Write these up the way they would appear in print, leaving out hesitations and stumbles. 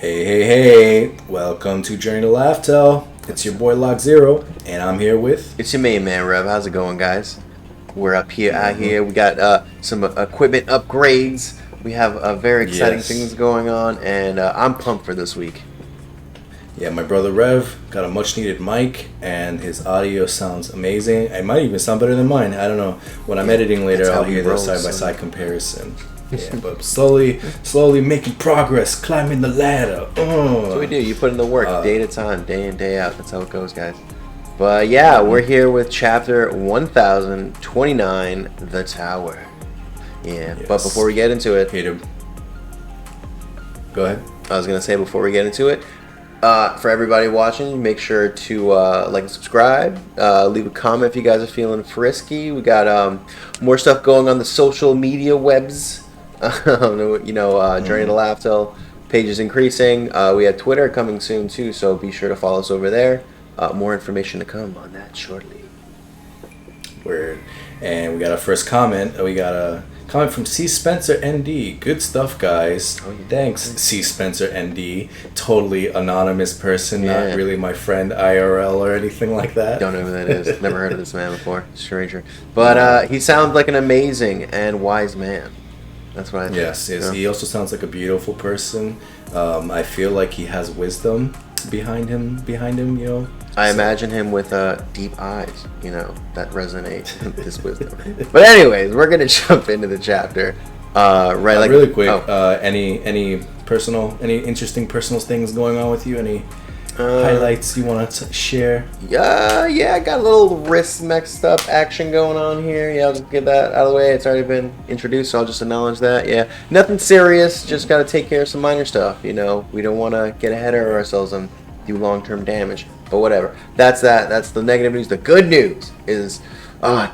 Hey, hey, hey! Welcome to Journey to Laughtel. It's your boy Lock Zero, and I'm here with... It's your main man, Rev. How's it going, guys? We're up here, out here. We got some equipment upgrades. We have very exciting things going on, and I'm pumped for this week. Yeah, my brother Rev got a much-needed mic, and his audio sounds amazing. It might even sound better than mine. I don't know. When I'm editing later, I'll hear the side-by-side comparison. Yeah, but slowly making progress, climbing the ladder. That's what we do. You put in the work, day at a time, day in, day out. That's how it goes, guys. But yeah, we're here with chapter 1029, The Tower. Yeah, yes. But before we get into it... Go ahead. I was going to say, before we get into it, for everybody watching, make sure to like and subscribe. Leave a comment if you guys are feeling frisky. We got more stuff going on the social media webs. Journey to Laughtel page is increasing. We have Twitter coming soon too, so be sure to follow us over there. More information to come on that shortly. Word. And we got our first comment. We got a comment from C. Spencer ND. Good stuff, guys. Oh, yeah. Thanks, C. Spencer ND. Totally anonymous person, not really my friend IRL or anything like that. Don't know who that is. Never heard of this man before. Stranger. But he sounds like an amazing and wise man. That's what I think. Yes. He also sounds like a beautiful person. I feel like he has wisdom behind him, you know. I imagine him with deep eyes, that resonate his wisdom. But anyways, we're gonna jump into the chapter. Really quick. Any interesting personal things going on with you? Any highlights you want to share? Yeah, I got a little wrist mixed up action going on here. Yeah, I'll just get that out of the way. It's already been introduced, so I'll just acknowledge that. Yeah, nothing serious. Just gotta take care of some minor stuff. We don't want to get ahead of ourselves and do long-term damage. But whatever. That's that. That's the negative news. The good news is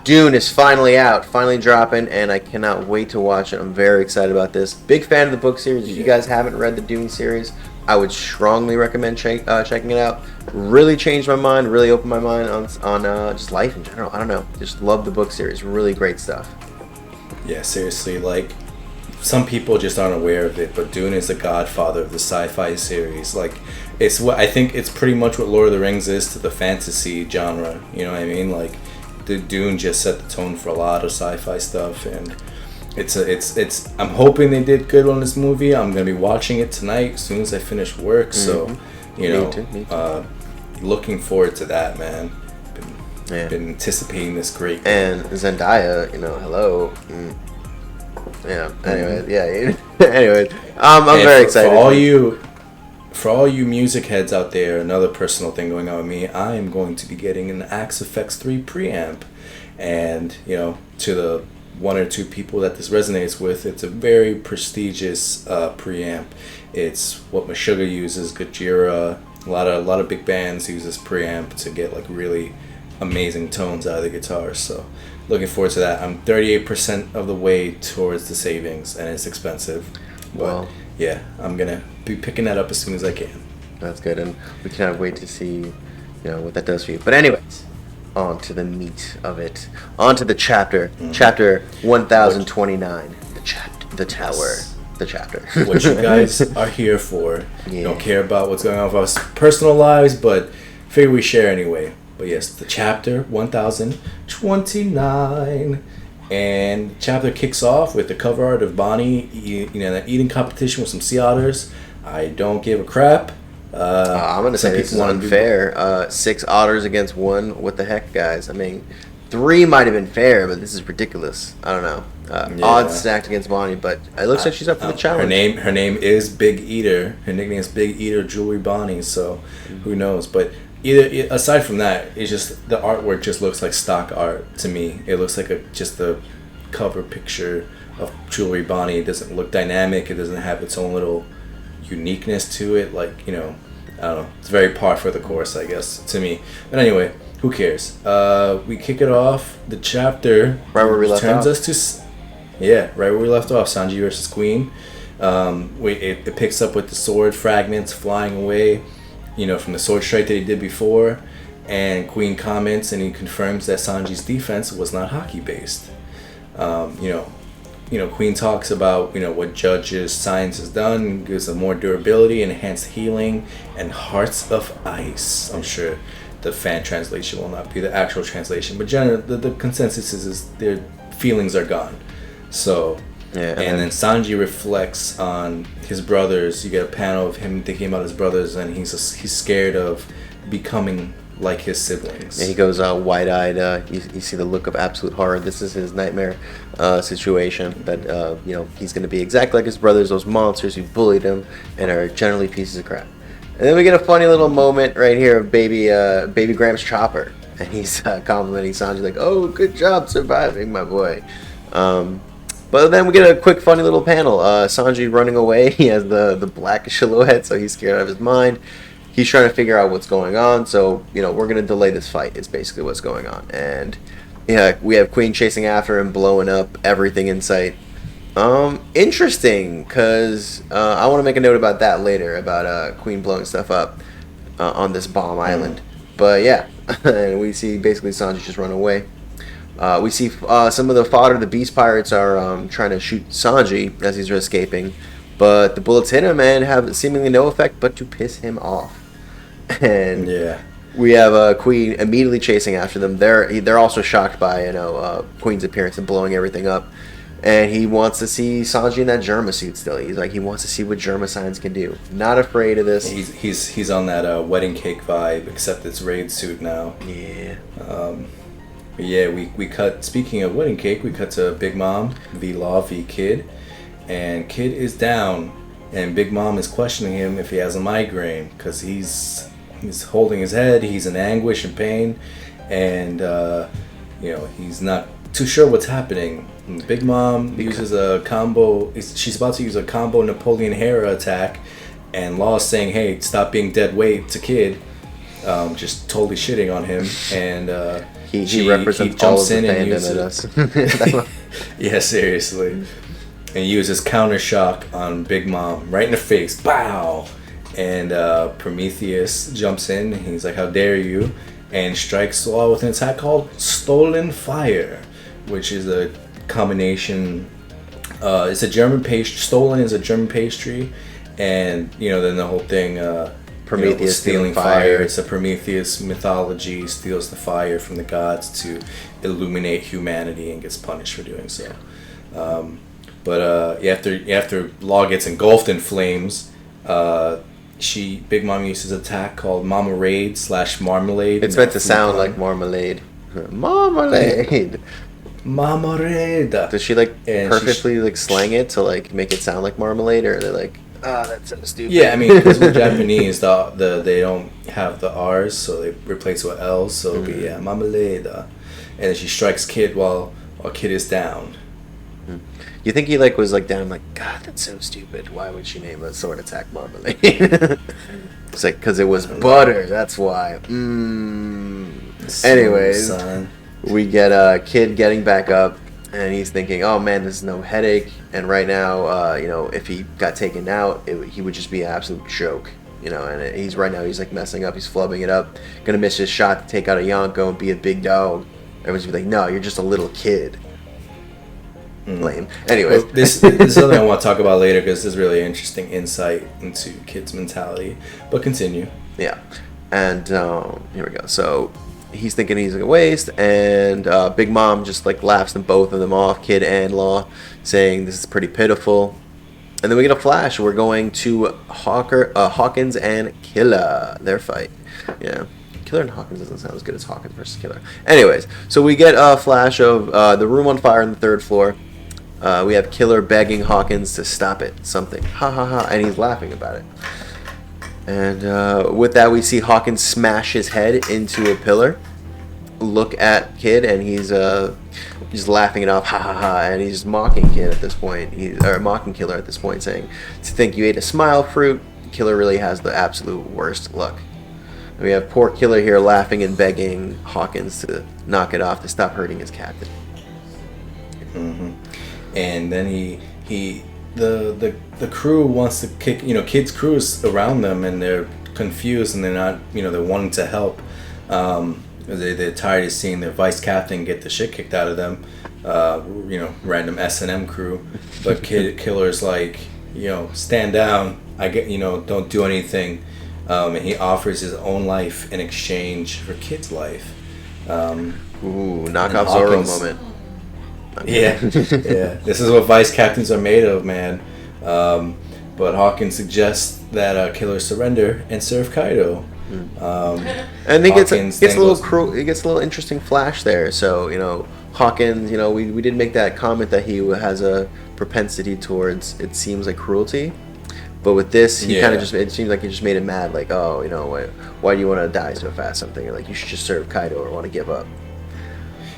Dune is finally out, finally dropping, and I cannot wait to watch it. I'm very excited about this. Big fan of the book series. If you guys haven't read the Dune series, I would strongly recommend checking it out. Really changed my mind, really opened my mind on just life in general. I don't know. Just love the book series. Really great stuff. Yeah, seriously, like, some people just aren't aware of it, but Dune is the godfather of the sci-fi series. Like, I think it's pretty much what Lord of the Rings is to the fantasy genre. You know what I mean? Like, the Dune just set the tone for a lot of sci-fi stuff, and it's. I'm hoping they did good on this movie. I'm gonna be watching it tonight as soon as I finish work. So, Me too. Looking forward to that, man. Been anticipating this great game. And Zendaya, hello. Yeah. Anyway, Anyway, I'm very excited. For all you music heads out there, another personal thing going on with me, I am going to be getting an Axe FX 3 preamp. And, to the one or two people that this resonates with, it's a very prestigious preamp. It's what Meshuggah uses, Gojira, a lot of big bands use this preamp to get like really amazing tones out of the guitar. So looking forward to that. I'm 38% of the way towards the savings, and it's expensive. Well, yeah, I'm gonna be picking that up as soon as I can. That's good, and we cannot wait to see, what that does for you. But anyways, on to the meat of it. On to the chapter. Chapter 1029. The Tower. Yes. The chapter. What you guys are here for. You don't care about what's going on with our personal lives, but figure we share anyway. But yes, the chapter 1029. And the chapter kicks off with the cover art of Bonnie, that eating competition with some sea otters. I don't give a crap. I'm going to say this is unfair. 6 otters against 1. What the heck, guys? I mean, 3 might have been fair, but this is ridiculous. I don't know. Odds stacked against Bonnie, but it looks like she's up for the challenge. Her name is Big Eater. Her nickname is Big Eater Jewelry Bonnie, so who knows. But aside from that, it's just the artwork just looks like stock art to me. It looks like just a cover picture of Jewelry Bonnie. It doesn't look dynamic. It doesn't have its own little uniqueness to it. Like, I don't know. It's very par for the course, I guess, to me. But anyway, who cares? We kick it off. The chapter right where we left off. Right where we left off. Sanji versus Queen. It picks up with the sword fragments flying away, from the sword strike that he did before. And Queen comments and he confirms that Sanji's defense was not hockey based. Queen talks about what Judge's science has done, gives them more durability, enhanced healing, and hearts of ice. I'm sure the fan translation will not be the actual translation, but generally the consensus is their feelings are gone. So, yeah, and then Sanji reflects on his brothers. You get a panel of him thinking about his brothers, and he's scared of becoming like his siblings. And he goes wide-eyed. You see the look of absolute horror. This is his nightmare situation. That he's going to be exactly like his brothers, those monsters who bullied him and are generally pieces of crap. And then we get a funny little moment right here of baby Gramps Chopper, and he's complimenting Sanji like, "Oh, good job surviving, my boy." But then we get a quick, funny little panel. Sanji running away. He has the black silhouette, so he's scared out of his mind. He's trying to figure out what's going on. So, we're going to delay this fight is basically what's going on. And, we have Queen chasing after him, blowing up everything in sight. Interesting, because I want to make a note about that later, about Queen blowing stuff up on this bomb island. But, yeah, and we see basically Sanji just run away. We see some of the fodder, the Beast Pirates, are trying to shoot Sanji as he's escaping, but the bullets hit him and have seemingly no effect but to piss him off. And yeah, we have Queen immediately chasing after them. They're also shocked by Queen's appearance and blowing everything up, and he wants to see Sanji in that Germa suit still. He wants to see what Germa signs can do. Not afraid of this. He's on that wedding cake vibe, except it's raid suit now. Yeah. Yeah, we cut. Speaking of wedding cake, we cut to Big Mom v Law v Kid, and Kid is down, and Big Mom is questioning him if he has a migraine because he's holding his head, he's in anguish and pain, and he's not too sure what's happening. And Big Mom uses a combo. She's about to use a combo Napoleon Hera attack, and Law is saying, "Hey, stop being dead weight to Kid." Just totally shitting on him, and he represents all of the fandom in us. Yeah, seriously. And uses counter shock on Big Mom right in the face. Bow! And Prometheus jumps in. And he's like, "How dare you?" And strikes Law with an attack called Stolen Fire, which is a combination. It's a German pastry. Stolen is a German pastry, and then the whole thing. Prometheus stealing fire. It's a Prometheus mythology. Steals the fire from the gods to illuminate humanity and gets punished for doing so. But after Law gets engulfed in flames, Big Mom uses an attack called Marmalade / Marmalade. It's meant to sound like marmalade. Marmalade. Marmalade. Does she perfectly slang it to make it sound like marmalade, or are they like? That's so stupid. Yeah, I mean, because with Japanese, they don't have the R's, so they replace it with L's, so it'll be Marmalade. And then she strikes Kid while Kid is down. You think he was down, God, that's so stupid. Why would she name a sword attack Marmalade? It's because it was butter. That's why. Anyways, we get Kid getting back up. And he's thinking, "Oh man, there's no headache." And right now, if he got taken out, he would just be an absolute joke. And he's messing up. He's flubbing it up. Gonna miss his shot to take out a Yonko and be a big dog. Everyone's gonna be like, "No, you're just a little kid." Lame. Anyways, well, this is something I want to talk about later because this is really interesting insight into Kid's mentality. But continue. Yeah, and here we go. So. He's thinking he's a waste, and Big Mom just laughs them both of them off, Kid and Law, saying this is pretty pitiful. And then we get a flash. We're going to Hawkins and Killer, their fight. Yeah, Killer and Hawkins doesn't sound as good as Hawkins versus Killer. Anyways, so we get a flash of the room on fire on the 3rd floor. We have Killer begging Hawkins to stop it, something, ha ha ha, and he's laughing about it. And with that, we see Hawkins smash his head into a pillar. Look at Kid, and he's laughing it off, ha ha ha, and he's mocking Kid at this point. Mocking Killer at this point, saying, "To think you ate a smile fruit." Killer really has the absolute worst luck. And we have poor Killer here laughing and begging Hawkins to knock it off, to stop hurting his captain. Mm-hmm. And then the crew wants to kick, Kid's crew is around them and they're confused and they're not, they're wanting to help. they're tired of seeing their vice captain get the shit kicked out of them. Random S&M crew, but Killer's like, stand down. I get, don't do anything, and he offers his own life in exchange for Kid's life. Knockoff Zorro moment. Yeah, yeah. This is what vice captains are made of, man. But Hawkins suggests that Killer surrender and serve Kaido. And it gets a little cruel. It gets a little interesting flash there. So Hawkins, we did make that comment that he has a propensity towards, it seems like, cruelty. But with this, he kind of it seems like he just made him mad. Like, oh, why do you want to die so fast? Something like you should just serve Kaido or want to give up.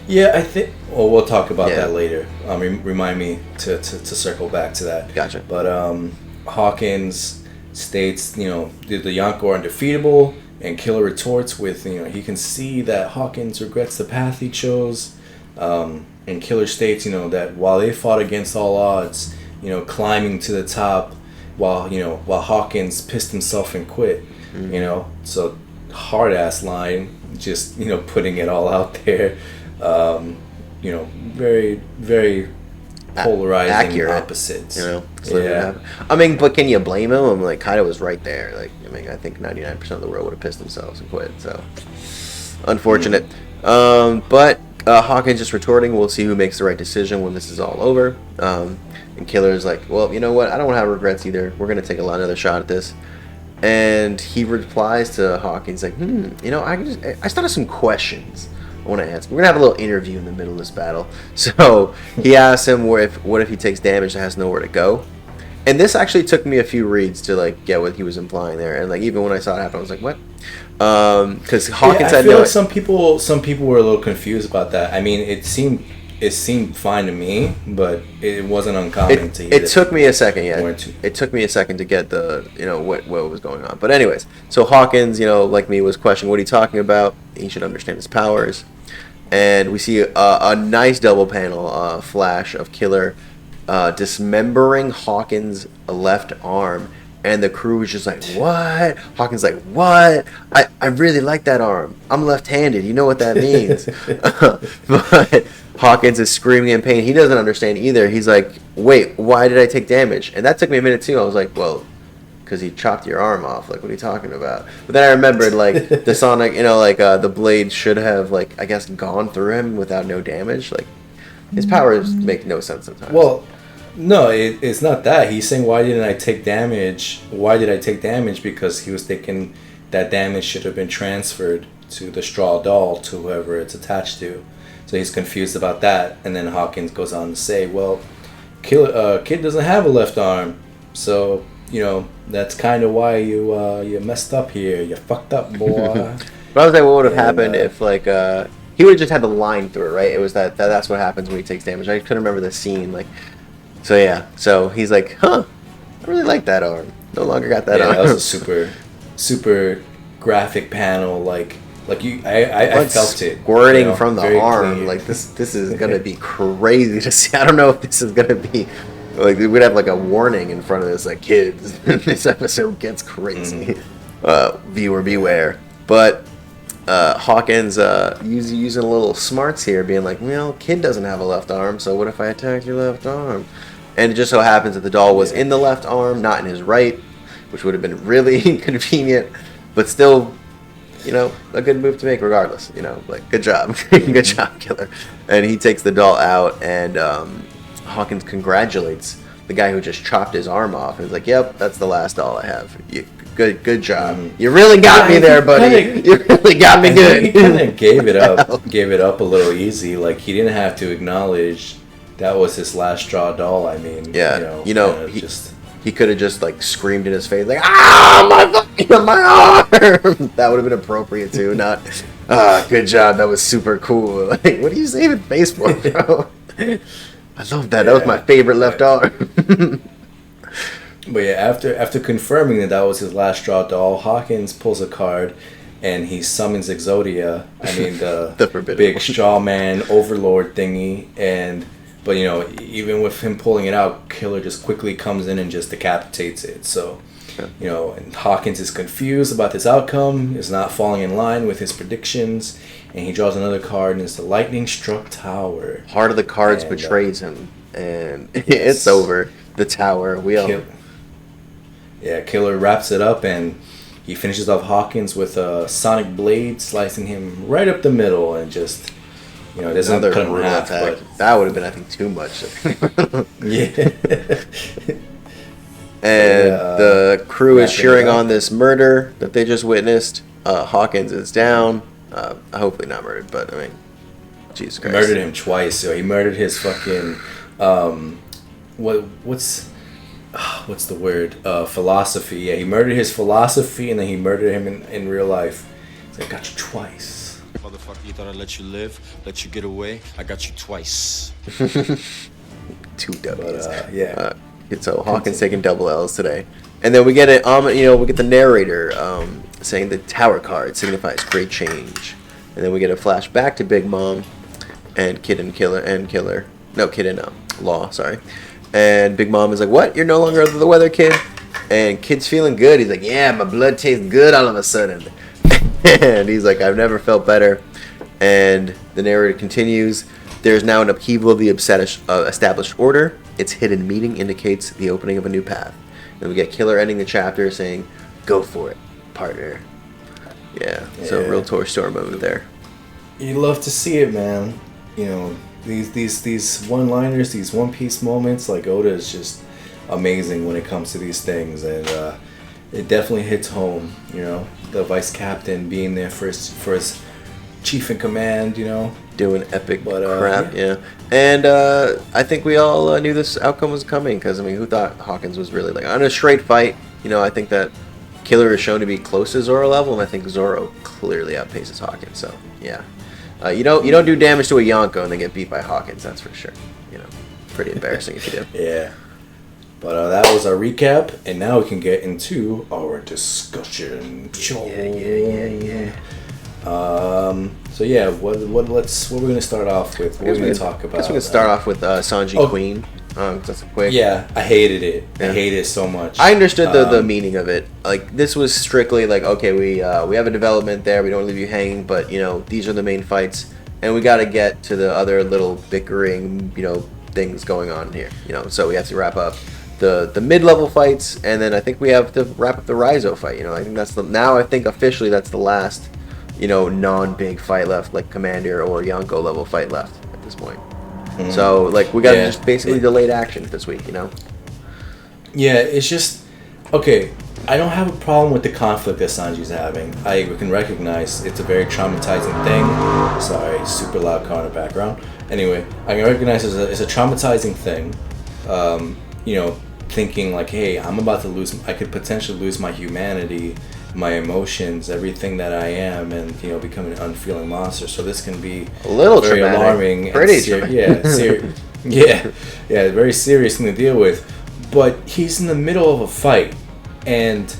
Yeah, I think. Well, we'll talk about that later. Remind me to circle back to that. Gotcha. But Hawkins states, the Yonko are undefeatable, and Killer retorts with, he can see that Hawkins regrets the path he chose. And Killer states, that while they fought against all odds, climbing to the top, while Hawkins pissed himself and quit. So hard ass line, just putting it all out there. Very, very polarizing, accurate opposites. But can you blame him? I'm like, Kaido was right there. Like, I think 99% of the world would have pissed themselves and quit. So unfortunate. But Hawkins just retorting. We'll see who makes the right decision when this is all over. And Killer's like, well, you know what? I don't have regrets either. We're gonna take another shot at this. And he replies to Hawkins like, I still have some questions I want to ask. We're gonna have a little interview in the middle of this battle. So he asks him what if he takes damage and has nowhere to go. And this actually took me a few reads to get what he was implying there. And even when I saw it happen, I was like, what? Because Hawkins I feel like some people were a little confused about that. I mean, it seemed fine to me, but it wasn't uncommon to hear. It took me a second, It took me a second to get the what was going on. But anyways, so Hawkins, like me, was questioning what he's talking about. He should understand his powers. And we see a nice double panel flash of Killer dismembering Hawkins' left arm. And the crew is just like, what? Hawkins like, what? I really like that arm. I'm left-handed. You know what that means. But Hawkins is screaming in pain. He doesn't understand either. He's like, wait, why did I take damage? And that took me a minute too. I was like, well, because he chopped your arm off. Like, what are you talking about? But then I remembered, the Sonic, the blade should have, I guess, gone through him without no damage. His powers make no sense sometimes. Well, no, it's not that. He's saying, why didn't I take damage? Why did I take damage? Because he was thinking that damage should have been transferred to the straw doll, to whoever it's attached to. So he's confused about that. And then Hawkins goes on to say, well, Kid doesn't have a left arm. So, that's kind of why you messed up here. You fucked up, boy. But I was like, what would have happened if, he would have just had the line through it, right? It was that's what happens when he takes damage. I couldn't remember the scene, So yeah, so he's like, I really like that arm. No longer got that arm. That was a super, super graphic panel. I felt it. Squirting from the arm. Clean. This is gonna be crazy to see. I don't know if this is gonna be we'd have a warning in front of this, kids. This episode gets crazy. Viewer beware. But Hawkins using a little smarts here, being like, well, Kid doesn't have a left arm, so what if I attack your left arm? And it just so happens that the doll was in the left arm, not in his right, which would have been really inconvenient, but still, a good move to make regardless. Good job. Good job, Killer. And he takes the doll out, and Hawkins congratulates the guy who just chopped his arm off. He's like, yep, that's the last doll I have. Good job. You really got me there, buddy. You really got me good. He kind of gave it up a little easy. He didn't have to acknowledge that was his last straw doll. I mean, he could have just screamed in his face my arm. That would have been appropriate too. Not good job. That was super cool. What are you saving face for, bro? I love that. That was my favorite left arm. But yeah, after confirming that was his last straw doll, Hawkins pulls a card, and he summons Exodia. I mean the big straw man overlord thingy, but even with him pulling it out, Killer just quickly comes in and just decapitates it. So You know, and Hawkins is confused about this outcome, is not falling in line with his predictions, and he draws another card, and it's the lightning struck tower. Heart of the cards betrays him, and it's over. The tower. Killer wraps it up, and he finishes off Hawkins with a sonic blade, slicing him right up the middle, and just, you know, doesn't cut him in half. But that would have been, I think, too much. Yeah. And the crew is cheering on this murder that they just witnessed. Hawkins is down. Hopefully not murdered, but I mean, Jesus Christ. Murdered him twice. So he murdered his fucking what's the word? Philosophy. Yeah, he murdered his philosophy, and then he murdered him in real life. He's like, I got you twice. Motherfucker, you thought I'd let you live, let you get away? I got you twice. 2 W's. Yeah. So Hawkins taking double L's today, and then we get it. We get the narrator saying the tower card signifies great change, and then we get a flashback to Big Mom and Kid and Law. Sorry, and Big Mom is like, "What? You're no longer under the weather, kid?" And Kid's feeling good. He's like, "Yeah, my blood tastes good all of a sudden," and he's like, "I've never felt better." And the narrator continues. There's now an upheaval of the established order. Its hidden meaning indicates the opening of a new path. Then we get Killer ending the chapter saying, "Go for it, partner." Yeah. So real Toy Story moment there. You love to see it, man. You know, these one-liners, these one-piece moments. Like, Oda is just amazing when it comes to these things, and it definitely hits home. You know, the vice captain being there for his chief in command. You know, doing epic crap, yeah. And I think we all knew this outcome was coming, because, I mean, who thought Hawkins was really, like, on a straight fight? You know, I think that Killer is shown to be close to Zoro level, and I think Zoro clearly outpaces Hawkins, so, yeah. You don't do damage to a Yonko and then get beat by Hawkins, that's for sure. You know, pretty embarrassing if you do. Yeah. But that was our recap, and now we can get into our discussion. Yeah. So yeah, what we're gonna start off with? What we're gonna talk about? I guess we can start off with Sanji Queen. That's quick. Yeah, I hated it. I hated it so much. I understood the meaning of it. Like, this was strictly like, okay, we have a development there. We don't leave you hanging, but you know, these are the main fights, and we got to get to the other little bickering, you know, things going on here. You know, so we have to wrap up the mid-level fights, and then I think we have to wrap up the Raizo fight. You know, I think I think officially that's the last, you know, non-big fight left, like Commander or Yonko level fight left at this point. Mm-hmm. So, like, we got to just basically delayed action this week, you know? Yeah, it's just, okay, I don't have a problem with the conflict that Sanji's having. I can recognize it's a very traumatizing thing. Sorry, super loud car in the background. Anyway, I can recognize it's a traumatizing thing. You know, thinking like, hey, I could potentially lose my humanity, my emotions, everything that I am, and, you know, become an unfeeling monster. So this can be a little very traumatic. Alarming. Pretty traumatic. Yeah, very serious thing to deal with. But he's in the middle of a fight, and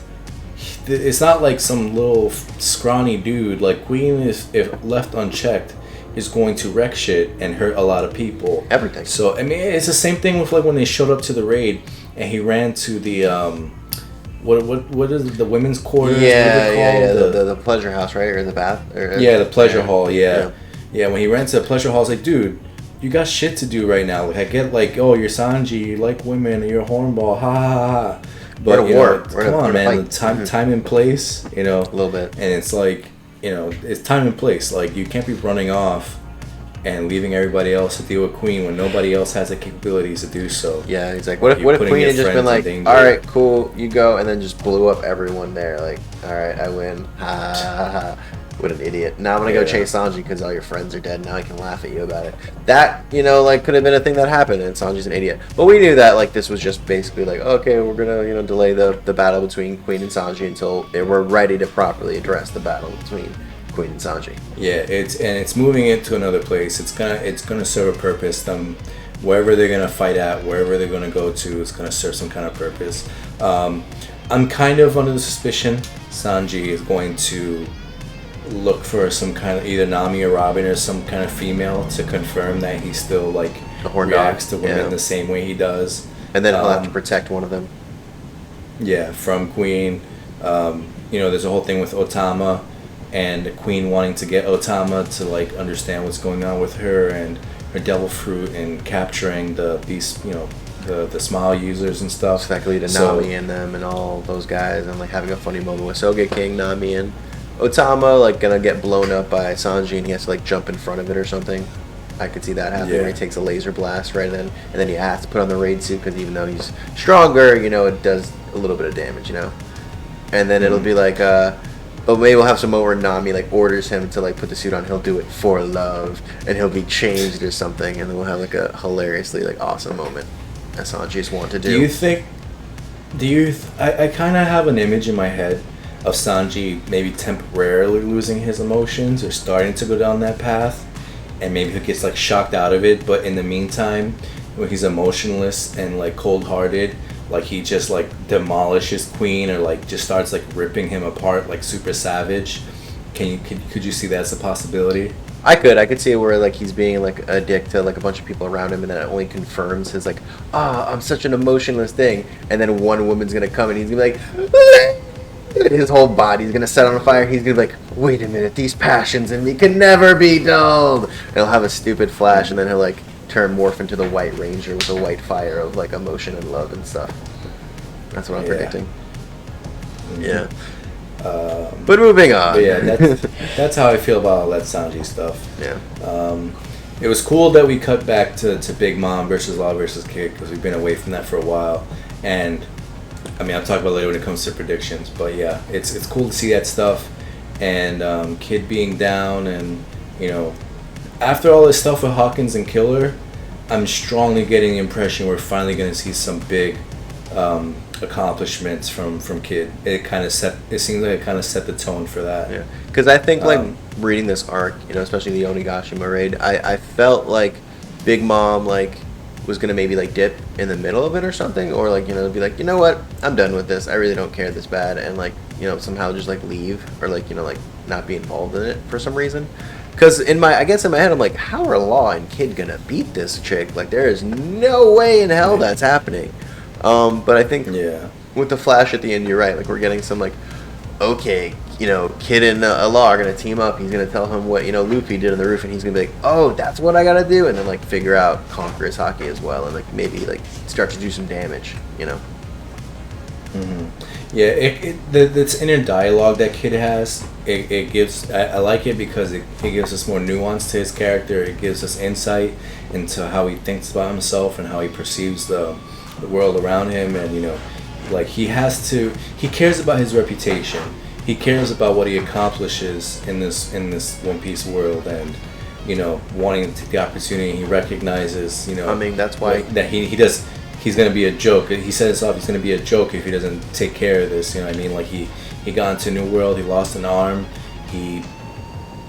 it's not like some little scrawny dude. Like, Queen is, if left unchecked, is going to wreck shit and hurt a lot of people. Everything. So, I mean, it's the same thing with, like, when they showed up to the raid and he ran to the what is it, the women's quarters? The pleasure house, right, or the bath? The pleasure hall. Yeah. When he ran to the pleasure hall, I was like, dude, you got shit to do right now. Like, I get, like, oh, you're Sanji, you like women, you're a hornball, ha ha ha. But we're at war. Come on, man. Time and place, you know. A little bit. And it's like, you know, it's time and place. Like, you can't be running off and leaving everybody else to deal with Queen when nobody else has the capabilities to do so. Yeah, he's like, what if Queen had just been like, all right, cool, you go, and then just blew up everyone there. Like, all right, I win. Ha ha ha. What an idiot. Now I'm going to go chase Sanji because all your friends are dead. Now I can laugh at you about it. That, you know, like, could have been a thing that happened, and Sanji's an idiot. But we knew that, like, this was just basically like, okay, we're going to, you know, delay the battle between Queen and Sanji until we're ready to properly address the battle between Queen and Sanji. Yeah, it's moving it to another place. It's gonna serve a purpose. Wherever they're gonna fight at, wherever they're gonna go to, it's gonna serve some kind of purpose. I'm kind of under the suspicion Sanji is going to look for some kind of either Nami or Robin or some kind of female to confirm that he still, like, reacts to women the same way he does. And then he'll have to protect one of them. Yeah, from Queen. There's a whole thing with Otama, and Queen wanting to get Otama to like understand what's going on with her and her devil fruit and capturing the smile users and stuff. Exactly, to Nami and them and all those guys, and like having a funny moment with Sogeking, Nami, and Otama like gonna get blown up by Sanji, and he has to like jump in front of it or something. I could see that happening. Yeah. Where he takes a laser blast right then, and then he has to put on the raid suit because even though he's stronger, it does a little bit of damage, And then it'll be like, but maybe we'll have some moment where Nami like orders him to like put the suit on. He'll do it for love, and he'll be changed or something, and then we'll have like a hilariously like awesome moment that Sanji's want to do. I kind of have an image in my head of Sanji maybe temporarily losing his emotions or starting to go down that path, and maybe he gets like shocked out of it, but in the meantime when he's emotionless and like cold-hearted, like he just like demolishes Queen or like just starts like ripping him apart like super savage. Could you see that as a possibility? I could see it where like he's being like a dick to like a bunch of people around him, and then it only confirms his like, I'm such an emotionless thing, and then one woman's gonna come and he's gonna be like, his whole body's gonna set on fire. He's gonna be like, wait a minute, these passions in me can never be dulled. And he'll have a stupid flash, and then he'll like morph into the White Ranger with a white fire of like emotion and love and stuff. That's what I'm predicting. Mm-hmm. Yeah. But moving on. But yeah, that's how I feel about all that Sanji stuff. Yeah. It was cool that we cut back to Big Mom versus Law versus Kid because we've been away from that for a while. And I mean, I'll talk about it later when it comes to predictions. But yeah, it's cool to see that stuff. And Kid being down, and after all this stuff with Hawkins and Killer, I'm strongly getting the impression we're finally going to see some big accomplishments from Kid. It seems like it kind of set the tone for that. Yeah, because I think like reading this arc, especially the Onigashima raid, I felt like Big Mom like was gonna maybe like dip in the middle of it or something, or like be like, what, I'm done with this. I really don't care this bad, and like somehow just like leave, or like like not be involved in it for some reason. Because in my head, I'm like, how are Law and Kid gonna beat this chick? Like, there is no way in hell that's happening. But I think with the flash at the end, you're right. Like, we're getting some like, okay, Kid and Law are gonna team up. He's gonna tell him what Luffy did on the roof, and he's gonna be like, oh, that's what I gotta do, and then like figure out conquer his hockey as well, and like maybe like start to do some damage. Mm-hmm. Yeah, this inner dialogue that Kid has, it gives, I like it because it gives us more nuance to his character. It gives us insight into how he thinks about himself and how he perceives the world around him, and like he cares about his reputation. He cares about what he accomplishes in this One Piece world, and wanting to take the opportunity. He recognizes I mean, that's why that he's gonna be a joke. He said himself he's gonna be a joke if he doesn't take care of this. What I mean? Like he got into New World, he lost an arm, he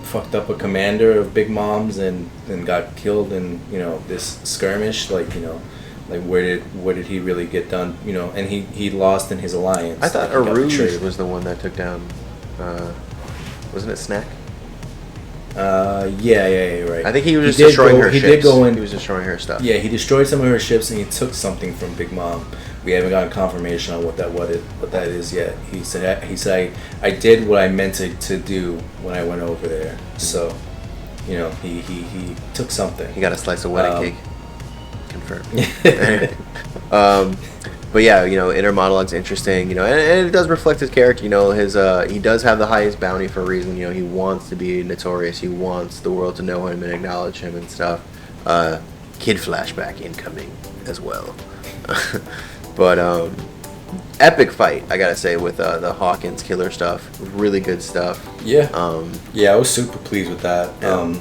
fucked up a commander of Big Mom's and got killed in this skirmish. Like like where did he really get done? And he lost in his alliance. I thought Arouge was the one that took down. Wasn't it Snack? Yeah, right. I think he was just destroying her ships. He did go in. He was destroying her stuff. Yeah, he destroyed some of her ships, and he took something from Big Mom. We haven't gotten confirmation on what that is yet. He said I did what I meant to do when I went over there. So, he took something. He got a slice of wedding cake. Confirmed. But yeah, inner monologue's interesting, and it does reflect his character. He does have the highest bounty for a reason. He wants to be notorious. He wants the world to know him and acknowledge him and stuff. Kid flashback incoming as well. But epic fight, I gotta say, with the Hawkins Killer stuff. Really good stuff. Yeah. I was super pleased with that. Yeah.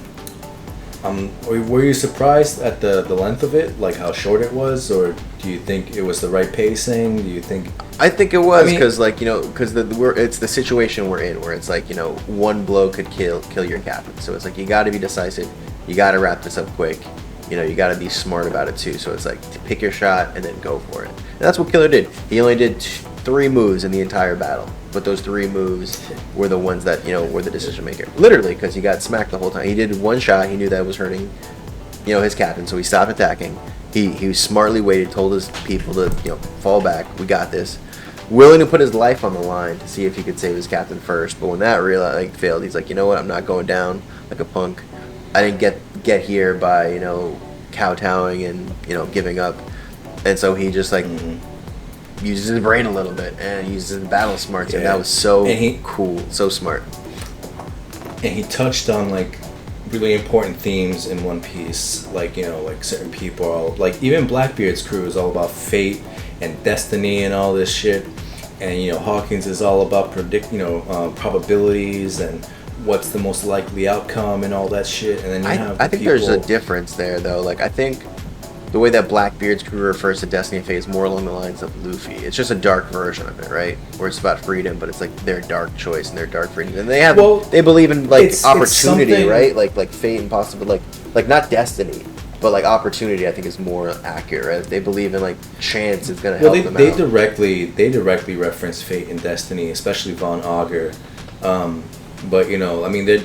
Were you surprised at the length of it, like how short it was, or do you think it was the right pacing? Do you think? I think it was because it's the situation we're in, where it's like one blow could kill your captain. So it's like you got to be decisive, you got to wrap this up quick, you got to be smart about it too. So it's like to pick your shot and then go for it. And that's what Killer did. He only did 3 moves in the entire battle. But those 3 moves were the ones that, were the decision maker. Literally, because he got smacked the whole time. He did 1 shot. He knew that was hurting, his captain. So he stopped attacking. He smartly waited, told his people to, fall back. We got this. willing to put his life on the line to see if he could save his captain first. But when that failed, he's like, you know what? I'm not going down like a punk. I didn't get here by kowtowing and giving up, and so he just uses his brain a little bit and uses his battle smarts, and that was so cool, so smart. And he touched on like really important themes in One Piece, like like certain people are like even Blackbeard's crew is all about fate and destiny and all this shit, and Hawkins is all about probabilities and what's the most likely outcome and all that shit. And then I think there's a difference there though. Like I think the way that Blackbeard's crew refers to Destiny and Fate is more along the lines of Luffy. It's just a dark version of it, right? Where it's about freedom, but it's like their dark choice and their dark freedom. And they believe in like opportunity, right? Like fate and possible, like not destiny, but like opportunity. I think is more accurate. Right? They believe in like chance is gonna help them out. They directly reference fate and destiny, especially Von Augur. But I mean, they're I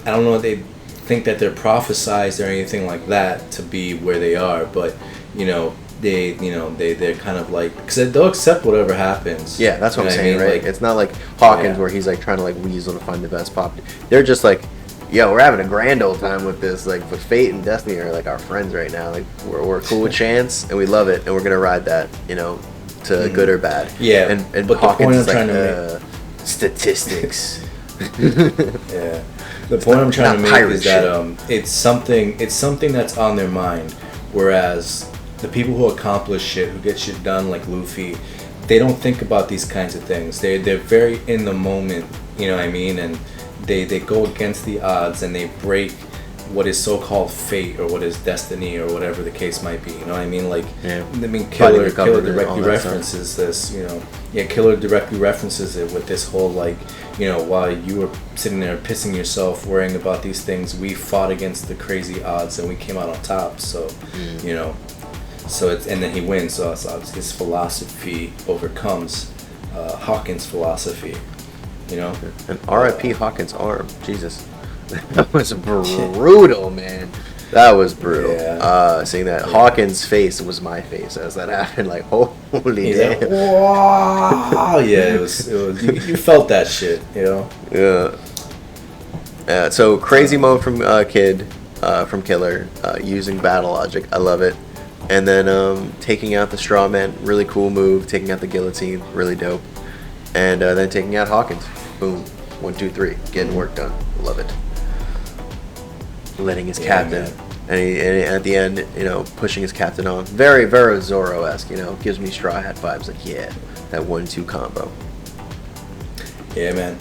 don't know if they think that they're prophesized or anything like that to be where they are, but they're kind of like, because they'll accept whatever happens. Yeah, that's what I'm saying, right? Like, it's not like Hawkins where he's like trying to like weasel to find the best pop. They're just like, yo, we're having a grand old time with this. Like, but fate and destiny are like our friends right now. Like, we're cool with chance and we love it, and we're gonna ride that, to good or bad. Yeah, and but Hawkins is like statistics. Yeah. The point I'm trying to make is that it's something that's on their mind, whereas the people who accomplish shit, who get shit done like Luffy, they don't think about these kinds of things. They're very in the moment, you know what I mean, and they go against the odds and they break what is so-called fate or what is destiny or whatever the case might be. You know what I mean? Like, Killer directly references this. Killer directly references it with this whole like, while you were sitting there pissing yourself worrying about these things, we fought against the crazy odds and we came out on top. So, so it's, and then he wins. So his philosophy overcomes Hawkins' philosophy. And R.I.P. Hawkins' arm. Jesus. That was brutal, man. That was brutal. Yeah. Seeing that Hawkins' face was my face as that happened. Like, holy damn! Like, wow. Yeah, it was. You felt that shit, Yeah. So crazy moment from Kid, from Killer, using battle logic. I love it. And then taking out the straw man, really cool move. Taking out the guillotine, really dope. And then taking out Hawkins. Boom. 1, 2, 3. Getting work done. Love it. Letting his captain, and at the end, pushing his captain on. Very, very Zoro-esque, gives me Straw Hat vibes. Like, yeah, that 1-2 combo. Yeah, man.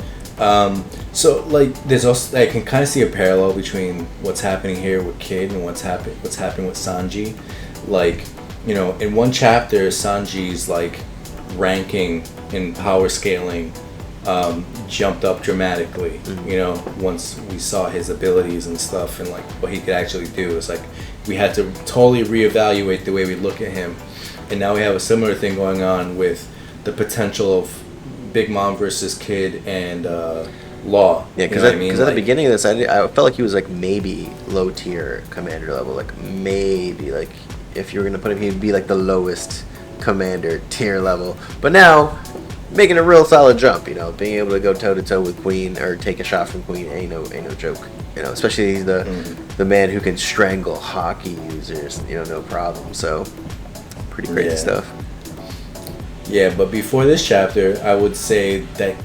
So like, there's also, I can kind of see a parallel between what's happening here with Kid and what's happening with Sanji. Like, in one chapter, Sanji's like ranking in power scaling jumped up dramatically, once we saw his abilities and stuff and like what he could actually do. It's like we had to totally reevaluate the way we look at him, and now we have a similar thing going on with the potential of Big Mom versus Kid and Law. Yeah, because at the beginning of this, I felt like he was like maybe low tier commander level, like maybe like if you were gonna put him, he'd be like the lowest commander tier level, but now making a real solid jump, being able to go toe to toe with Queen or take a shot from Queen ain't no joke, especially he's the man who can strangle hockey users, no problem. So pretty crazy stuff. Yeah, but before this chapter, I would say that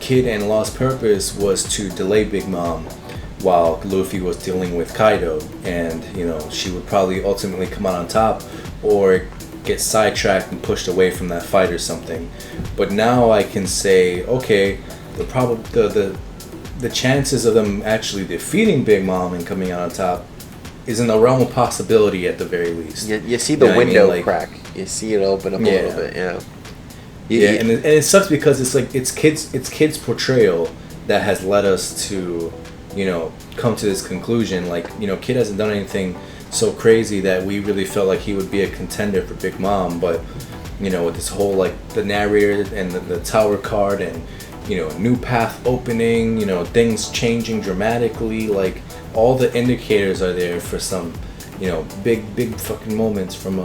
Kid and Law's purpose was to delay Big Mom while Luffy was dealing with Kaido, and she would probably ultimately come out on top or get sidetracked and pushed away from that fight or something. But now I can say, okay, the chances of them actually defeating Big Mom and coming out on top is in the realm of possibility at the very least. You see the window crack. You see it open up a little bit. And it sucks because it's kids' portrayal that has led us to come to this conclusion. Like, Kid hasn't done anything so crazy that we really felt like he would be a contender for Big Mom, but with this whole like the narrator and the tower card and new path opening, things changing dramatically, like all the indicators are there for some big fucking moments from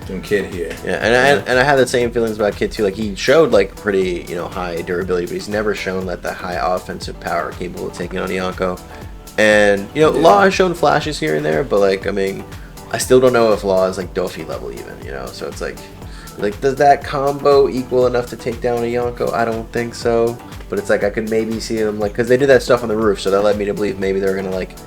from Kid here. Yeah, and I had the same feelings about Kid too. Like he showed like pretty high durability, but he's never shown that the high offensive power capable of taking on Yonko. And Law has shown flashes here and there, but like I mean, I still don't know if Law is like Dofi level even. So it's like does that combo equal enough to take down a Yonko? I don't think so. But it's like I could maybe see them like because they did that stuff on the roof, so that led me to believe maybe they're gonna like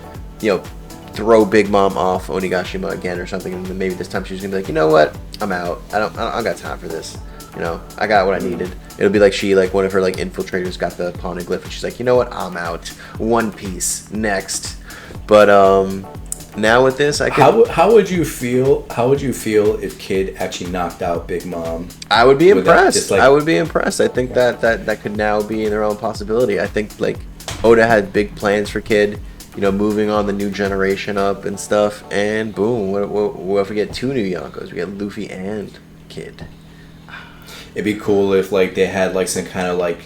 throw Big Mom off Onigashima again or something, and then maybe this time she's gonna be like, you know what, I'm out. I don't got time for this. I got what I needed. It'll be like one of her like infiltrators got the poneglyph, and she's like, you know what, I'm out. One Piece next. But now with this, I could. How would you feel? How would you feel if Kid actually knocked out Big Mom? I would be impressed. I would be impressed. I think that could now be their own possibility. I think like Oda had big plans for Kid. Moving on the new generation up and stuff, and boom, what if we get 2 new Yonkos? We get Luffy and Kid. It'd be cool if like they had like some kind of like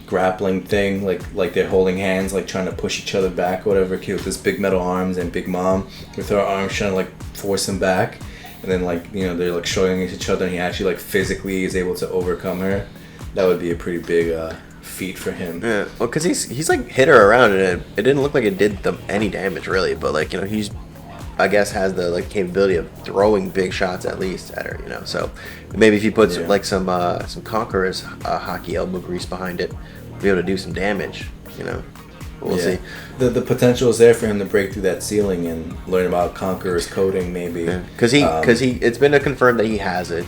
grappling thing, like they're holding hands, like trying to push each other back, or whatever. Kid with his big metal arms and Big Mom with her arms trying to like force him back, and then like they're like showing each other, and he actually like physically is able to overcome her. That would be a pretty big feat for him. Yeah, well, because he's like hit her around, and it didn't look like it did them any damage really, but like he's I guess has the like capability of throwing big shots at least at her, so maybe if you put some Conqueror's hockey elbow grease behind it, we'll be able to do some damage. We'll see. The potential is there for him to break through that ceiling and learn about Conqueror's coding, maybe. Because it's been confirmed that he has it.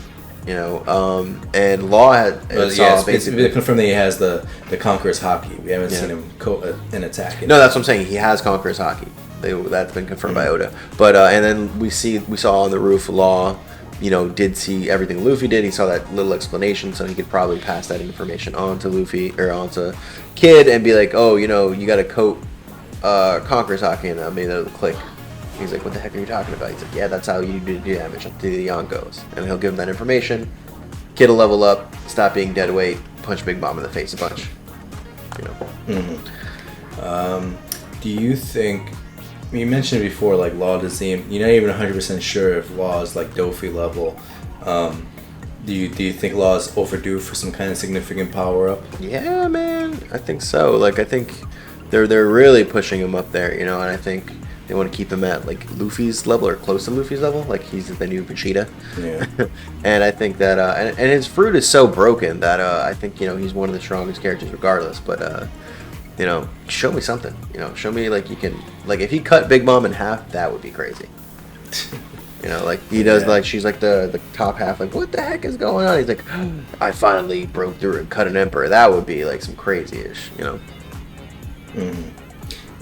And Law it's been confirmed that he has the Conqueror's hockey. We haven't seen him in attack. No, that's what I'm saying. He has Conqueror's hockey. That's been confirmed by Oda. But and then we saw on the roof Law, did see everything Luffy did. He saw that little explanation, so he could probably pass that information on to Luffy or onto Kid and be like, oh, you got to coat Conqueror's hockey, and maybe that'll click. He's like, what the heck are you talking about? He's like, yeah, that's how you do damage to the Yonkos. And he'll give him that information. Kid will level up, stop being dead weight, punch Big Mom in the face a bunch. Do you think... You mentioned before, like, Law doesn't seem... You're not even 100% sure if Law is, like, Dofi level. Do you think Law is overdue for some kind of significant power-up? Yeah, man. I think so. Like, I think they're really pushing him up there, and I think... They want to keep him at like Luffy's level or close to Luffy's level, like he's the new Vegeta. Yeah. And I think that and his fruit is so broken that I think he's one of the strongest characters regardless. But show me something. Show me like you can if he cut Big Mom in half, that would be crazy. Like he does like she's like the top half. Like what the heck is going on? He's like, I finally broke through and cut an emperor. That would be like some crazy-ish. Mm-hmm.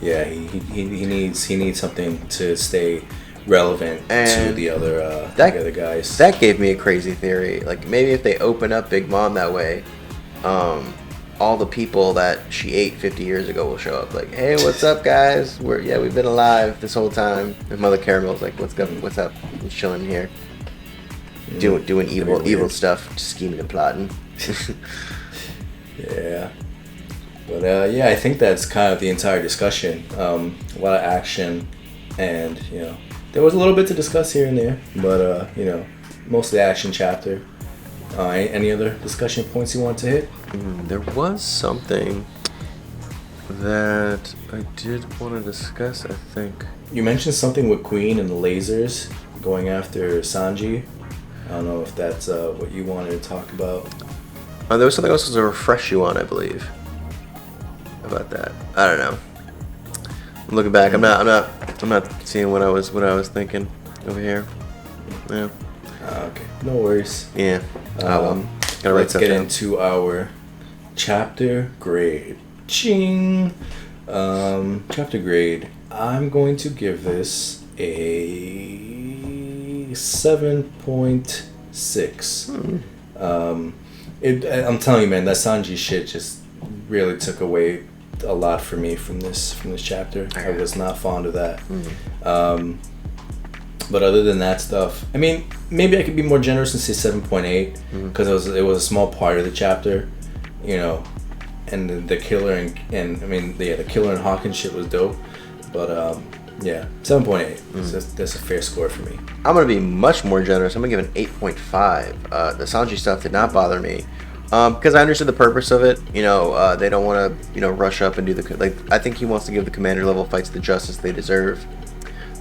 Yeah, he needs something to stay relevant to the other guys. That gave me a crazy theory. Like maybe if they open up Big Mom that way, all the people that she ate 50 years ago will show up. Like, hey, what's up, guys? We've been alive this whole time. And Mother Caramel's like, what's up? What's up? I'm chilling here, doing evil stuff, scheming and plotting. Yeah. But I think that's kind of the entire discussion. A lot of action, and there was a little bit to discuss here and there, but most of the action chapter. Any other discussion points you want to hit? There was something that I did want to discuss. I think you mentioned something with Queen and the lasers going after Sanji. I don't know if that's what you wanted to talk about. There was something else to refresh you on, I believe. About that, I don't know. I'm looking back. I'm not seeing what I was thinking over here. Yeah. Okay. No worries. Yeah. Let's get into our chapter grade. Ching. Chapter grade. I'm going to give this a 7.6. I'm telling you, man, that Sanji shit just really took away a lot for me from this chapter. I was not fond of that. But other than that stuff, I mean, maybe I could be more generous and say 7.8 because it was a small part of the chapter, and the killer and I mean the killer and Hawkins shit was dope, but Yeah, 7.8. That's a fair score for me. I'm going to be much more generous. I'm going to give it an 8.5. The Sanji stuff did not bother me. Because I understood the purpose of it. You know, they don't want to, you know, rush up and do the... Like, I think he wants to give the commander level fights the justice they deserve.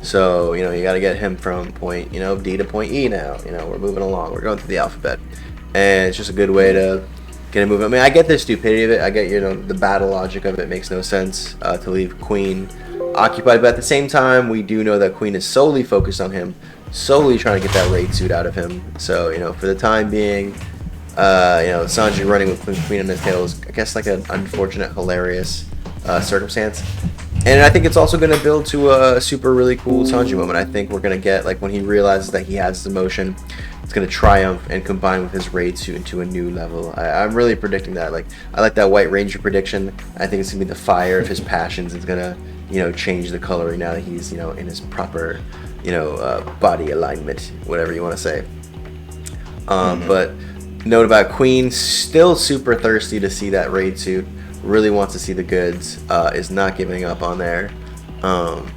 So, you know, you got to get him from point, you know, D to point E now. You know, we're moving along. We're going through the alphabet. And it's just a good way to get him moving. I mean, I get the stupidity of it. I get, you know, the battle logic of it makes no sense to leave Queen occupied. But at the same time, we do know that Queen is solely focused on him, solely trying to get that raid suit out of him. So, you know, for the time being, you know, Sanji running with Queen on his tail is, I guess, like an unfortunate, hilarious circumstance. And I think it's also going to build to a super really cool Sanji moment. I think we're going to get, like, when he realizes that he has the emotion, it's going to triumph and combine with his raid suit into a new level. I'm really predicting that. Like, I like that White Ranger prediction. I think it's going to be the fire of his passions. It's going to, you know, change the coloring now that he's, you know, in his proper, you know, body alignment, whatever you want to say. But note about Queen, still super thirsty to see that raid suit. Really wants to see the goods. Is not giving up on there.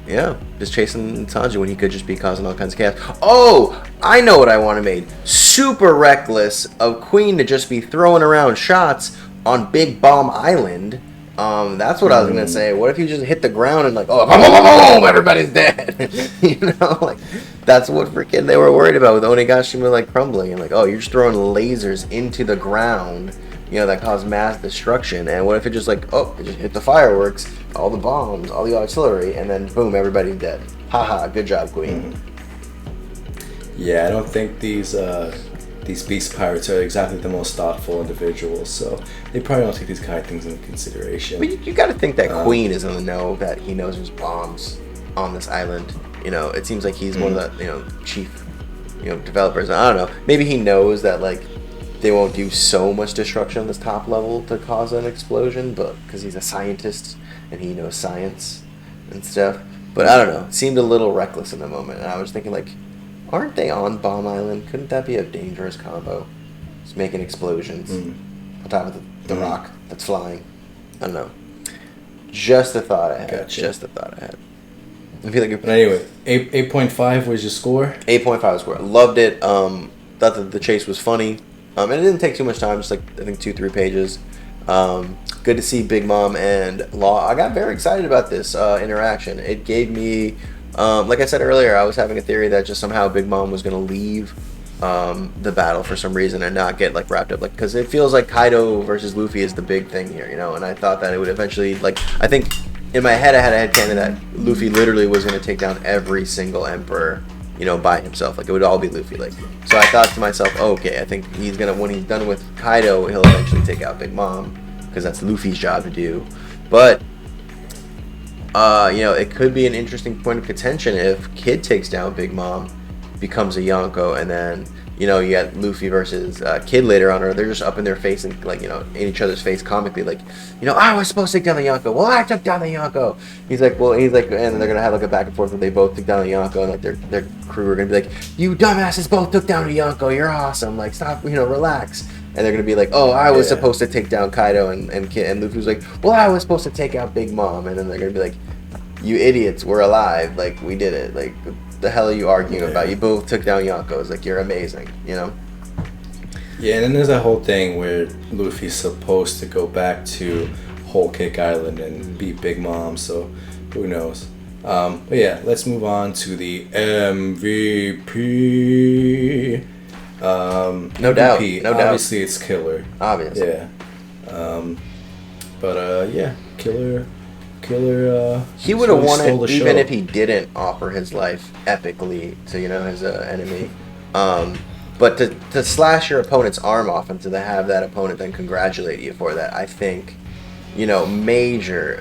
Yeah, just chasing Sanji when he could just be causing all kinds of chaos. Oh, I know what I want to make. Super reckless of Queen to just be throwing around shots on Big Bomb Island. That's what I was gonna say. What if you just hit the ground and like, oh, boom, boom, boom, boom, everybody's dead? You know, like that's what freaking they were worried about with Onigashima like crumbling and like, oh, you're just throwing lasers into the ground, you know, that cause mass destruction. And what if it just like, oh, it just hit the fireworks, all the bombs, all the artillery, and then boom, everybody's dead. Haha, good job, Queen. Yeah, I don't think these beast pirates are exactly the most thoughtful individuals, so they probably don't take these kind of things into consideration. But you got to think that Queen is in the know that he knows there's bombs on this island. You know, it seems like he's one of the, you know, chief, you know, developers. I don't know. Maybe he knows that like they won't do so much destruction on this top level to cause an explosion, but because he's a scientist and he knows science and stuff. But I don't know. It seemed a little reckless in the moment, and I was thinking like, aren't they on Bomb Island? Couldn't that be a dangerous combo? Just making explosions on top of the rock that's flying. I don't know. Just a thought I had. Gotcha. Just a thought I had. I feel like but anyway, 8.5 was your score? 8.5 score. Loved it. Thought that the chase was funny. And it didn't take too much time, just like I think 2-3 pages. Good to see Big Mom and Law. I got very excited about this interaction. It gave me, like I said earlier, I was having a theory that just somehow Big Mom was going to leave the battle for some reason and not get like wrapped up, like, because it feels like Kaido versus Luffy is the big thing here, you know. And I thought that it would eventually, like, I think in my head I had a headcanon that Luffy literally was going to take down every single emperor, you know, by himself. Like, it would all be Luffy. Like, so I thought to myself, oh, okay, I think he's gonna, when he's done with Kaido, he'll eventually take out Big Mom, because that's Luffy's job to do. But you know, it could be an interesting point of contention if Kid takes down Big Mom, becomes a Yonko, and then, you know, you got Luffy versus Kid later on, or they're just up in their face and, like, you know, in each other's face comically, like, you know, I was supposed to take down the Yonko. Well, I took down the Yonko. He's like, well, and they're gonna have like a back and forth where they both took down the Yonko, and like their crew are gonna be like, you dumbasses both took down the Yonko. You're awesome. Like, stop, you know, relax. And they're gonna be like, oh, I was supposed to take down Kaido, and Kid, and Luffy's like, well, I was supposed to take out Big Mom, and then they're gonna be like, you idiots, we're alive. Like, we did it. Like, what the hell are you arguing about? You both took down Yonkos. Like, you're amazing, you know? Yeah, and then there's that whole thing where Luffy's supposed to go back to Whole Cake Island and beat Big Mom, so who knows. But yeah, let's move on to the MVP. No doubt. Obviously, it's Killer. Obviously. Yeah. Yeah, Killer. He would have really won stole it the even show. if he didn't offer his life epically to, you know, his enemy. But to slash your opponent's arm off and to have that opponent then congratulate you for that, I think, you know, major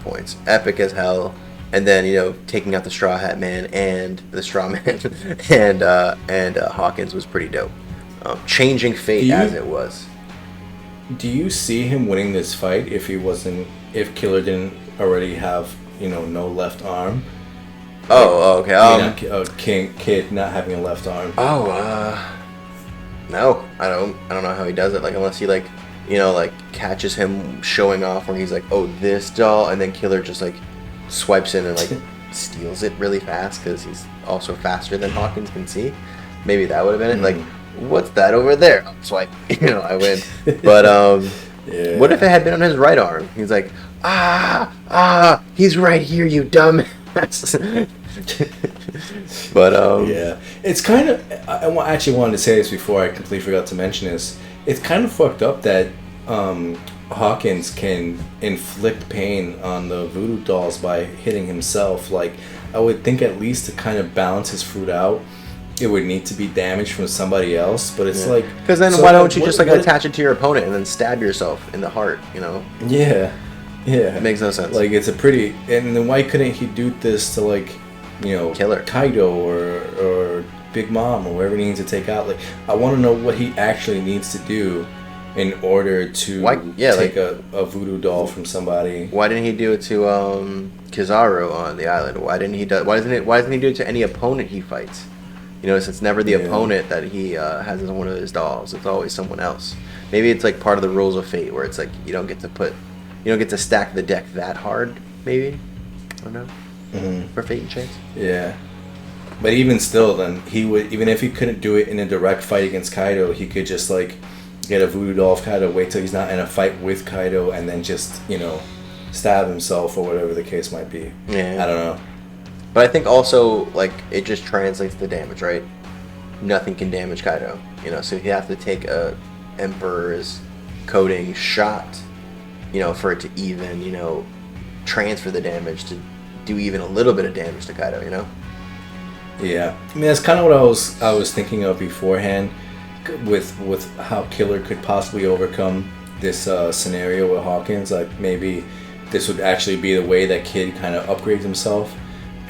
points. Epic as hell. And then, you know, taking out the Straw Hat Man and the Straw Man and Hawkins was pretty dope. Changing fate as it was. Do you see him winning this fight if Killer didn't already have, you know, no left arm? Oh, okay. Kid not having a left arm. No, I don't know how he does it. Like, unless he, like, you know, like, catches him showing off where he's like, oh, this doll, and then Killer just, like, swipes in and, like, steals it really fast because he's also faster than Hawkins can see. Maybe that would have been it. Like, what's that over there? So I win. But Yeah. what if it had been on his right arm? He's like, he's right here, you dumb. But Yeah, it's kind of. Actually wanted to say this before I completely forgot to mention this. It's kind of fucked up that Hawkins can inflict pain on the voodoo dolls by hitting himself. Like, I would think at least to kind of balance his fruit out, it would need to be damage from somebody else. But it's like, because then so why don't you just what- attach it to your opponent and then stab yourself in the heart? You know, Yeah, yeah, it makes no sense. like it's a pretty. And then why couldn't he do this to, like, Killer. Kaido or Big Mom or whoever he needs to take out? Like, I want to know what he actually needs to do in order to take a voodoo doll from somebody. Why didn't he do it to Kizaru on the island? Why doesn't he do it to any opponent he fights? You know, it's never the opponent that he has as one of his dolls. It's always someone else. Maybe it's like part of the rules of fate where it's like you don't get to stack the deck that hard. Maybe, I don't know. For Fate and Chance. Yeah, but even still, then he would, even if he couldn't do it in a direct fight against Kaido, he could just like get a voodoo doll of Kaido, wait till he's not in a fight with Kaido, and then just stab himself or whatever the case might be. Yeah, I don't know. But I think also, like, it just translates the damage, right? Nothing can damage Kaido, so you have to take a Emperor's coding shot, for it to even, transfer the damage to do even a little bit of damage to Kaido, Yeah, I mean that's kind of what I was thinking of beforehand, with how Killer could possibly overcome this scenario with Hawkins. Like, maybe this would actually be the way that Kid kind of upgrades himself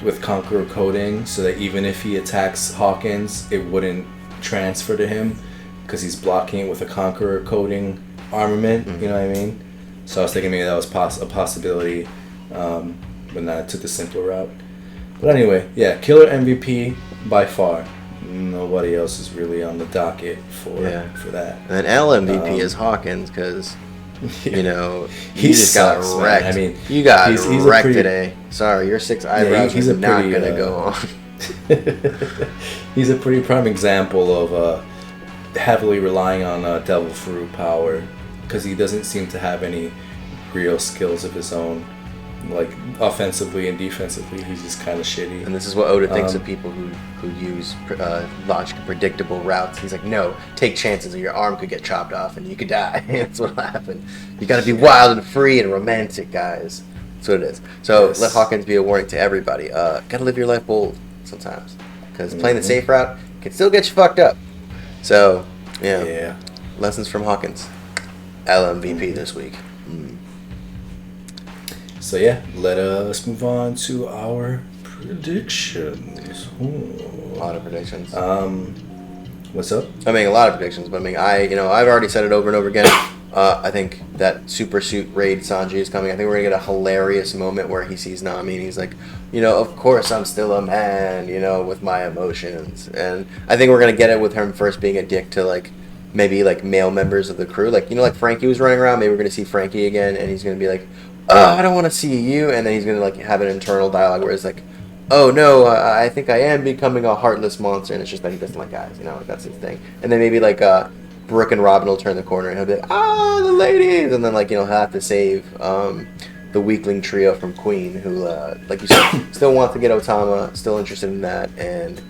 with Conqueror coding, so that even if he attacks Hawkins, it wouldn't transfer to him because he's blocking it with a Conqueror coding armament. You know what I mean? So I was thinking maybe that was a possibility, but not I took the simpler route. But anyway, yeah, Killer MVP by far. Nobody else is really on the docket for that. And then LMVP is Hawkins because, he just sucks, got man. wrecked. I mean, you got he's wrecked pretty, today. Sorry, your 6 eyebrows he's are a not pretty, going to go on. He's a pretty prime example of heavily relying on Devil Fruit power, because he doesn't seem to have any real skills of his own. Like, offensively and defensively, he's just kind of shitty. And this is what Oda thinks of people who use logic and predictable routes. He's like, no, take chances or your arm could get chopped off and you could die. That's what'll happen. You gotta be wild and free and romantic, guys. That's what it is. So let Hawkins be a warning to everybody. Gotta live your life bold sometimes. Because playing the safe route can still get you fucked up. So, yeah. Lessons from Hawkins. LMVP this week. So yeah, let us move on to our predictions. A lot of predictions. What's up? I mean, a lot of predictions, but I've already said it over and over again. I think that Super Suit Raid Sanji is coming. I think we're gonna get a hilarious moment where he sees Nami and he's like, of course I'm still a man, with my emotions. And I think we're gonna get it with him first being a dick to maybe male members of the crew, like Frankie was running around. Maybe we're gonna see Frankie again, and he's gonna be like, I don't want to see you, and then he's gonna have an internal dialogue where it's like, oh no, I think I am becoming a heartless monster, and it's just that he doesn't like guys, that's his thing. And then maybe Brooke and Robin will turn the corner and he'll be like, the ladies, and then he'll have to save the weakling trio from Queen, who like you said still wants to get Otama, still interested in that, and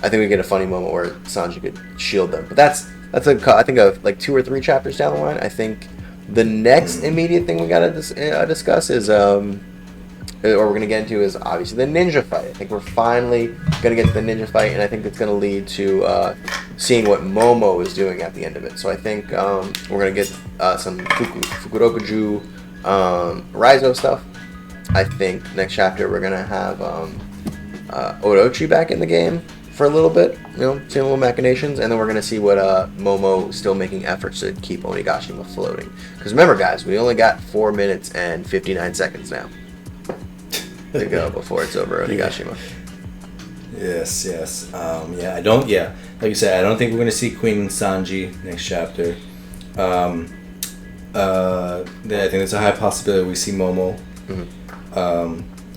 I think we get a funny moment where Sanji could shield them. But that's I think of 2 or 3 chapters down the line. I think the next immediate thing we gotta discuss is, or we're gonna get into, is obviously the ninja fight. I think we're finally gonna get to the ninja fight, and I think it's gonna lead to seeing what Momo is doing at the end of it. So I think we're gonna get some Fukurokuju Raizo stuff. I think next chapter we're gonna have Orochi back in the game for a little bit, seeing little machinations, and then we're gonna see what Momo still making efforts to keep Onigashima floating. Because remember, guys, we only got 4 minutes and 59 seconds now to go before it's over Onigashima. Yes. Like you said, I don't think we're gonna see Queen and Sanji next chapter. I think there's a high possibility we see Momo.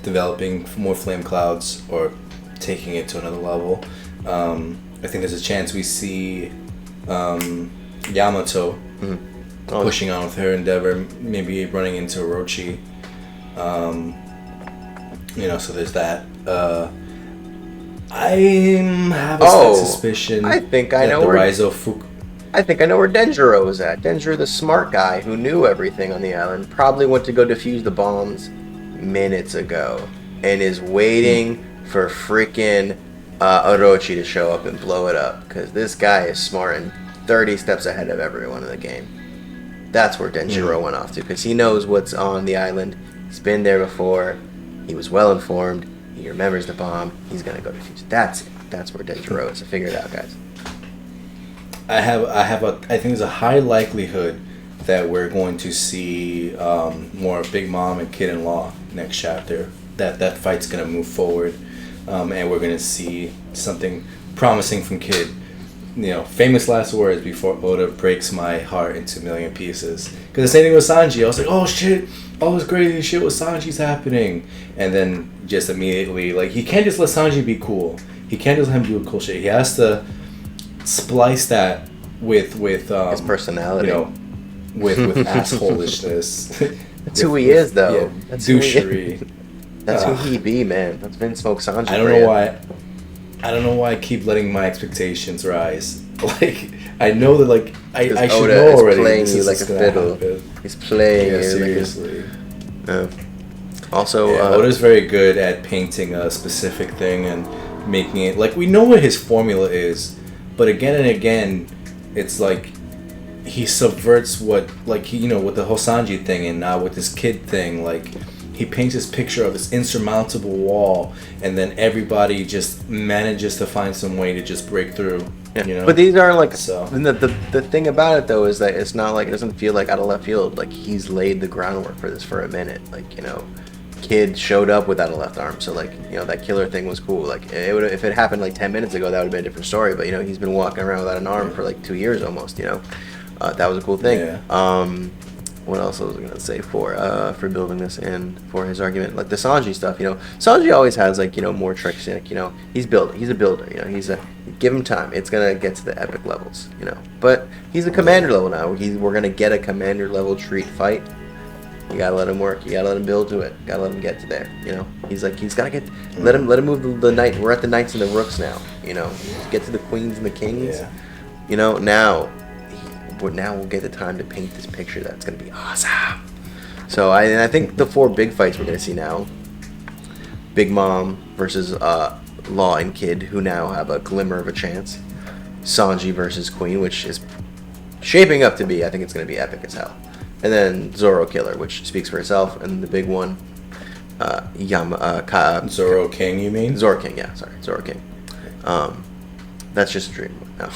developing more flame clouds or taking it to another level. I think there's a chance we see Yamato pushing on with her endeavor, maybe running into Orochi. So there's that. I have a slight suspicion. I think I that know the where Raizo Fuku. I think I know where Denjiro is at. Denjiro, the smart guy who knew everything on the island, probably went to go defuse the bombs minutes ago, and is waiting for freaking Orochi to show up and blow it up. Because this guy is smart and 30 steps ahead of everyone in the game. That's where Denjiro went off to, because he knows what's on the island. He's been there before. He was well informed. He remembers the bomb. He's gonna go defuse it. That's it. That's where Denjiro is. So figure it out, guys. I think there's a high likelihood that we're going to see more Big Mom and Kid in Law next chapter. That fight's gonna move forward, and we're gonna see something promising from Kid. Famous last words before Oda breaks my heart into a million pieces. Because the same thing with Sanji. I was like, oh shit, all this crazy shit with Sanji's happening. And then just immediately, like, he can't just let Sanji be cool. He can't just let him do cool shit. He has to splice that with his personality. With assholishness. That's who he is, though. Yeah, that's douchery. That's who he be, man. That's Vince Smoke Sanji. I don't know why I keep letting my expectations rise. Like, I know that, like, I should Oda know already. Playing you like a fiddle. He's playing you seriously. Also, Oda's very good at painting a specific thing and making it like we know what his formula is, but again and again, it's like he subverts what, like, with the Hosanji thing, and now with this Kid thing, like, he paints this picture of this insurmountable wall, and then everybody just manages to find some way to just break through. Yeah. But these are like, so. The thing about it though is that it's not like, it doesn't feel like out of left field. Like, he's laid the groundwork for this for a minute. Like, Kid showed up without a left arm, so like, that killer thing was cool. Like, if it happened like 10 minutes ago, that would have been a different story. But he's been walking around without an arm for like 2 years almost. That was a cool thing. Yeah. What else was I gonna say for building this and for his argument, like the Sanji stuff? Sanji always has like more tricks. He's building. He's a builder. Give him time. It's gonna get to the epic levels. But he's a commander level now. We're gonna get a commander level treat fight. You gotta let him work. You gotta let him build to it. Gotta let him get to there. He's gotta get. Let him move the knight. We're at the knights and the rooks now. Get to the queens and the kings. Yeah. Now we'll get the time to paint this picture that's going to be awesome. So I think the 4 big fights we're going to see now, Big Mom versus Law and Kid, who now have a glimmer of a chance. Sanji versus Queen, which is shaping up to be, I think it's going to be epic as hell. And then Zoro Killer, which speaks for itself. And the big one, Zoro King, you mean? Zoro King, yeah, sorry. Zoro King. That's just a dream. No.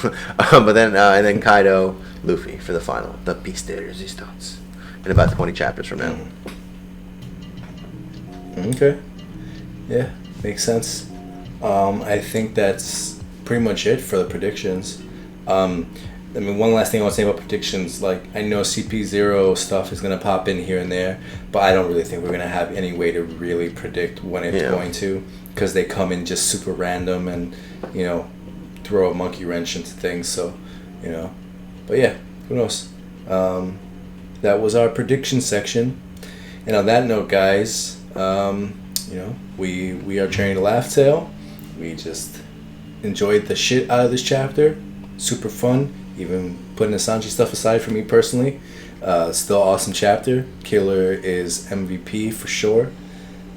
But then, and then Kaido, Luffy for the final, the piece de resistance, in about 20 chapters from now. Okay. Yeah, makes sense. I think that's pretty much it for the predictions. One last thing I want to say about predictions, like, I know CP0 stuff is going to pop in here and there, but I don't really think we're going to have any way to really predict when it's going to, because they come in just super random and, throw a monkey wrench into things, so, but yeah, who knows. That was our prediction section, and on that note, guys, we are Journey to Laugh Tale. We just enjoyed the shit out of this chapter. Super fun, even putting the Sanji stuff aside for me personally. Still awesome chapter. Killer is MVP for sure.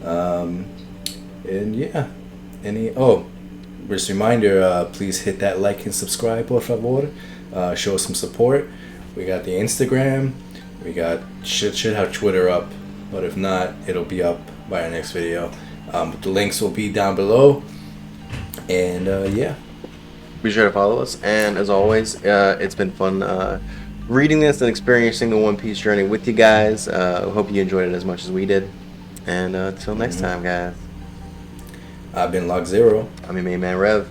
And yeah, just a reminder, please hit that like and subscribe, por favor. Show us some support. We got the Instagram. We should have Twitter up, but if not, it'll be up by our next video. But the links will be down below. And yeah. Be sure to follow us. And as always, it's been fun reading this and experiencing the One Piece journey with you guys. I hope you enjoyed it as much as we did. And until next time, guys. I've been Lock Zero. I'm your main man, Rev.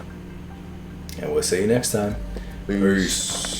And we'll see you next time. Peace.